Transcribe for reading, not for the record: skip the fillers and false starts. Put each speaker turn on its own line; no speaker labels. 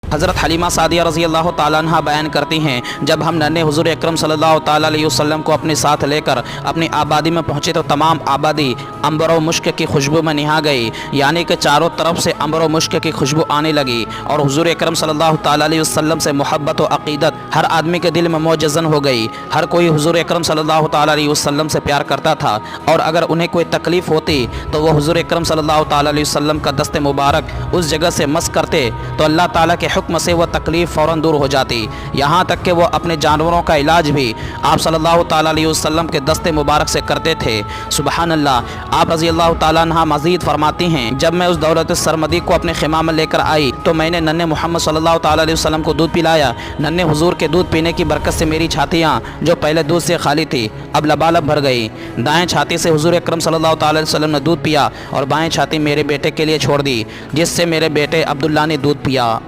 हज़रत हलीमा सादिया रज़ी अल्लाह ताला अन्हा बयान करती हैं, जब हम नन्हे हुज़ूर अकरम सल्लल्लाहु ताला अलैहि वसल्लम को अपने साथ लेकर अपनी आबादी में पहुँचे तो तमाम आबादी अंबर व मुश्क की खुशबू में निहा गई, यानी कि चारों तरफ से अंबर व मुश्क की खुशबू आने लगी और हुज़ूर अकरम सल्लल्लाहु ताला अलैहि वसल्लम से मोहब्बत व अक़ीदत हर आदमी के दिल में मौजज़न हो गई। हर कोई हुज़ूर अकरम सल्लल्लाहु ताला अलैहि वसल्लम से प्यार करता था और अगर उन्हें कोई तकलीफ़ होती तो वह हुज़ूर अकरम सल्लल्लाहु ताला अलैहि वसल्लम का दस्ते मुबारक उस जगह से मस करते तो अल्लाह ताला के हुक्म से वह तकलीफ़ फ़ौरन दूर हो जाती। यहाँ तक कि वह अपने जानवरों का इलाज भी आप सल्लल्लाहु ताला अलैहि वसल्लम के दस्ते मुबारक से करते थे। सुबहान अल्लाह। आप रज़ी अल्लाह ताला अन्हा मज़ीद फरमाती हैं, जब मैं उस दौलत सरमदी को अपने ख़िमा में लेकर आई तो मैंने नन्हे मोहम्मद सल्लल्लाहु ताला अलैहि वसल्लम को दूध पिलाया। नन्हे हुज़ूर के दूध पीने की बरकत से मेरी छातियाँ जो पहले दूध से खाली थी अब लबालब भर गई। दाएँ छाती से हुज़ूर अकरम सल्लल्लाहु ताला अलैहि वसल्लम ने दूध पिया और बाएँ छाती मेरे बेटे के लिए छोड़ दी, जिससे मेरे बेटे अब्दुल्ला ने दूध पिया।